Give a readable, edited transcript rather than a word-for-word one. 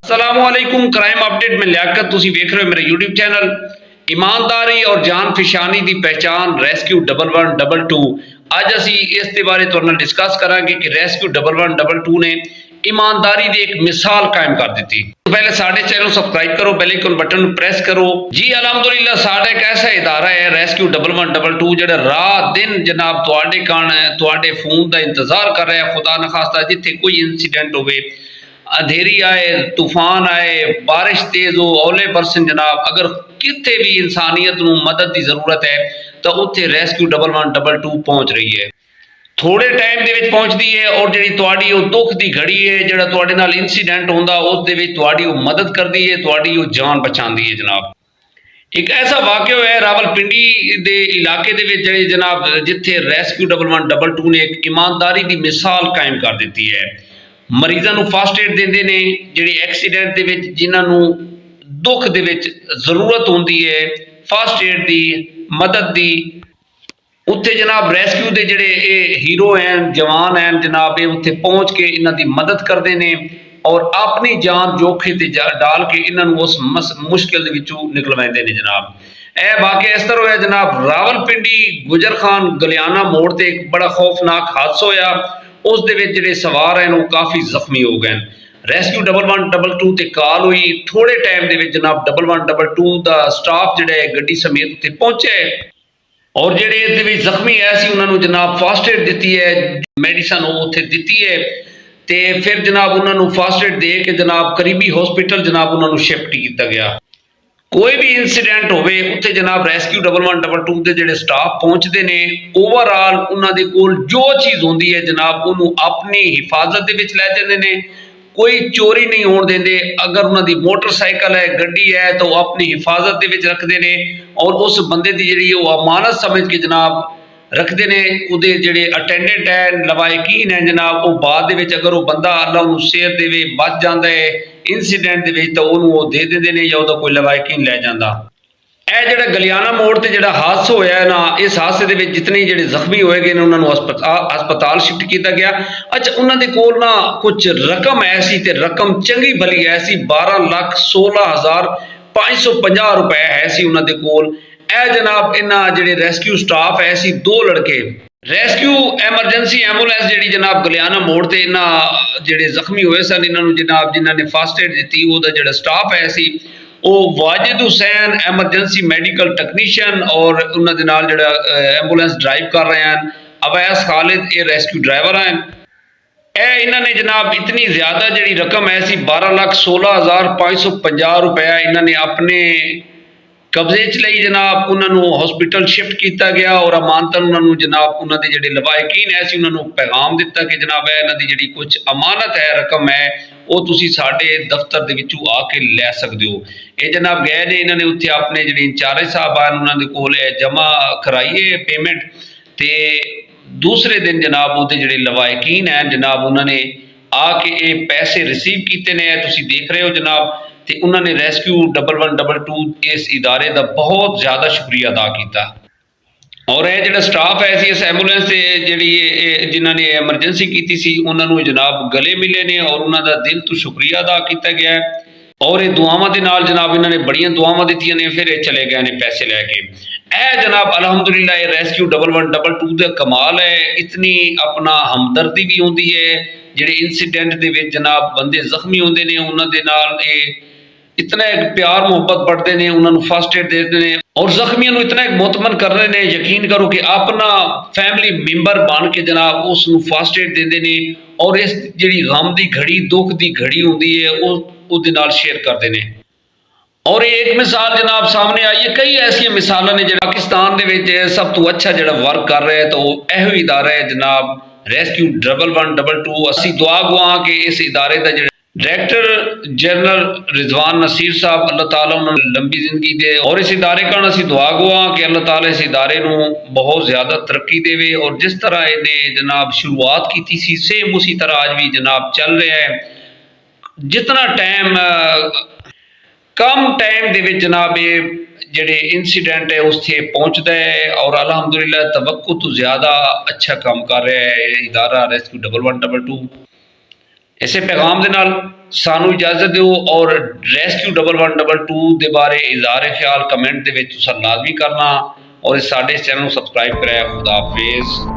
अस्सलामुअलैकुम crime update में लियाकत तुसी वेख रहे हो मेरा यूट्यूब चैनल। ईमानदारी और जान फिशानी की पहचान रेस्क्यू 1112। अज असी इस दे बारे तुहाडे नाल डिस्कस करांगे कि रेस्क्यू 1112 ने ईमानदारी की एक मिसाल कायम कर दी। तो पहले साडे चैनल सबसक्राइब करो, बेल आइकन बटन प्रेस करो जी। अलहमदुलिल्लाह साडा एक ऐसा इदारा है रेस्क्यू 1112 जो रात दिन जनाब तुहाडे कान तुहाडे फोन का इंतजार कर रहा है। खुदा न खास्ता जिथे कोई इंसीडेंट होवे, अंधेरी आए, तूफान आए, बारिश तेज हो, ओले बरसन जनाब, अगर कितने भी इंसानियत को मदद की जरूरत है तो उत्थे रेस्क्यू 1112 पहुँच रही है। थोड़े टाइम दे विच पहुँचती है और जी तुहाडी वो दुख की घड़ी है, जो तुहाडे नाल इंसीडेंट होंदा उस दे विच तुहाडी वो मदद करती है, तुहाडी वो जान बचाती है जनाब। एक ऐसा वाक़या होया है रावलपिंडी के इलाके दे विच जनाब, जिथे रेस्क्यू 1112 ने एक ईमानदारी की मिसाल कायम कर दी है। मरीजों को फस्ट एड देंदे ने, जिहड़े एक्सीडेंट दे विच जिन्हां दुख दे विच जरूरत होंदी है फस्ट एड की मदद की, उत्थे जनाब रेस्क्यू के जिहड़े हीरो हैं, जवान हैं जनाब, ये उत्थे पहुँच के इन्हां दी मदद करते हैं और अपनी जान जोखे ते डाल के इन्हां उस मुश्किल दे विचों निकलवाते हैं जनाब। यह वाक़या इस तरह होया जनाब, रावलपिंडी गुजर खान गलियाना मोड़ ते एक बड़ा खौफनाक हादसा होया। उस दे विच जिहड़े सवार हैं वो काफ़ी जख्मी हो गए। रेस्क्यू 1112 ते कॉल हुई, थोड़े टाइम दे विच जनाब 1112 का स्टाफ जिहड़ा गड्डी समेत उत्थे पहुंचे और जिहड़े इस दे विच जख्मी है सी उन्होंने जनाब फस्ट एड दी है, मेडिसन वो उत्थे दी है। तो फिर जनाब उन्होंने फस्ट एड दे के जनाब करीबी हॉस्पिटल जनाब उन्होंने शिफ्ट किया गया। कोई भी इंसीडेंट होवे उत्थे जनाब रेस्क्यू 1112 के जिहड़े स्टाफ पहुँचते हैं, ओवरऑल उन्होंने कोल जो चीज़ होंदी है जनाब उन्होंने अपनी हिफाजत दे विच लै जांदे ने, कोई चोरी नहीं होने देंदे। अगर उन्होंने मोटरसाइकिल है, गड्डी है तो अपनी हिफाजत दे विच रखते हैं और उस बंदे की जिहड़ी वो अमानत समझ के जनाब रखते हैं। उहदे जिहड़े अटेंडेंट है लवायकीन है जनाब, वो बाद दे विच अगर वो बंदा अल्लाह उन्होंने सेहत देवे बच जाता है इंसीडेंट दे विच तो उन्होंने दे देंदे ने या कोई लवायकीन लै जांदा। यह जिहड़ा गलियाना मोड़ ते जिहड़ा हादसा होया ना, इस हादसे दे विच जितने जिहड़े जख्मी होए गए उन्होंने हस्पताल शिफ्ट किया गया। अच्छा, उन्होंने कोल ना कुछ रकम ऐसी ते रकम चंगी भली ऐसी 12,16,550 रुपए है सी उन्होंने कोल। ए जनाब इन्हां जिहड़े रेस्क्यू स्टाफ है सी, दो लड़के रेस्क्यू एमरजेंसी एंबूलेंस जिहड़ी जनाब गलियाना मोड़ ते इन्हां जिहड़े जख्मी होए सन इन्होंने जनाब जिन्होंने फस्ट एड दी, वो जिहड़ा स्टाफ है सी वो Wajid Hussain emergency medical technician और उन्होंने नाल जिहड़ा एंबूलेंस ड्राइव कर रहे हैं अवैस खालिद, ये रेस्क्यू ड्राइवर हैं। इन्होंने जनाब इतनी ज़्यादा जी रकम है सी 12,16,550 रुपया इन्होंने अपने कब्जे च लई जनाब। उन्होंने हॉस्पिटल शिफ्ट किया गया और अमानतन उन्होंने जनाब उन्होंने जिहड़े लवायकीन है सी उन्होंने पैगाम दिता कि जनाब इन्हों की जिहड़ी कुछ अमानत है रकम है वो तुसी साडे दफ्तर दे विचों आके लै सकदे हो। ये जनाब गए ने, इन्होंने उत्थे अपने जिहड़े इंचार्ज साहब आन उन्होंने कोल जमा कराइए पेमेंट, तो दूसरे दिन जनाब वो जिहड़े लवायकीन हैं जनाब उन्होंने आके ये पैसे रिसीव किए ने, तुसी देख रहे हो जनाब। तो उन्होंने रेस्क्यू 1112 इस इदारे का बहुत ज़्यादा शुक्रिया अदा किया और यह जो स्टाफ है इस एंबूलेंस से जी जिन्होंने एमरजेंसी की सी उन्होंने जनाब गले मिले ने और उन्होंने दिल तो शुक्रिया अदा किया गया है और ये दुआवां दे नाल जनाब इन्होंने बड़ियां दुआवां दित्तियां ने, फिर ये चले गए ने पैसे लैके। ए जनाब अलहमदुलिल्लाह ये रेस्क्यू 1112 का कमाल है, इतनी अपना हमदर्दी भी होंदी है। जिहड़े इंसीडेंट दे विच जनाब बंदे जख्मी होंदे ने उन्हां दे नाल इतना एक प्यार मुहब्बत बढ़ते हैं, उन्होंने फस्ट एड देते हैं और जख्मियों को इतना एक मुतमन कर रहे हैं, यकीन करो कि अपना फैमिली मैंबर बन के जनाब उस फस्ट एड देते हैं और इस जी गम की घड़ी दुख की घड़ी होंगी है उसदे नाल शेयर करते हैं। और एक मिसाल जनाब सामने आई है, कई ऐसी मिसाल ने जो पाकिस्तान के सब तो अच्छा जो वर्क कर रहे हैं तो यह इदारा है जनाब रेस्क्यू 1112। असी दुआ गुआ कि इस इदारे का जो डायरेक्टर जनरल रिजवान नसीर साहब अल्लाह ताला उन्होंने लंबी जिंदगी दे और इस इदारे का असी दुआ गुआ कि अल्लाह ताला इस इदारे को बहुत ज़्यादा तरक्की देवे और जिस तरह इन्हें जनाब शुरुआत की सी सेम उसी तरह आज भी जनाब चल रहा है। जितना टाइम कम टाइम दे विच जनाब ये जिहड़े इंसीडेंट है उससे पहुँचता है और अलहमदुलिल्लाह तवक्को तो ज़्यादा अच्छा काम कर रहा है इदारा रेस्क्यू 1112। इसे पैगाम दे नाल ਸਾਨੂੰ ਇਜਾਜ਼ਤ ਦਿਓ ਔਰ ਰੈਸਕਿਊ 1112 ਦੇ ਬਾਰੇ ਇਜ਼ਹਾਰ ਖਿਆਲ ਕਮੈਂਟ ਦੇ ਵਿੱਚ ਤੁਸੀਂ ਲਾਜ਼ਮੀ ਕਰਨਾ ਔਰ ਸਾਡੇ ਚੈਨਲ ਨੂੰ ਸਬਸਕ੍ਰਾਈਬ ਕਰਿਆ। ਖੁਦਾ ਹਾਫਿਜ਼।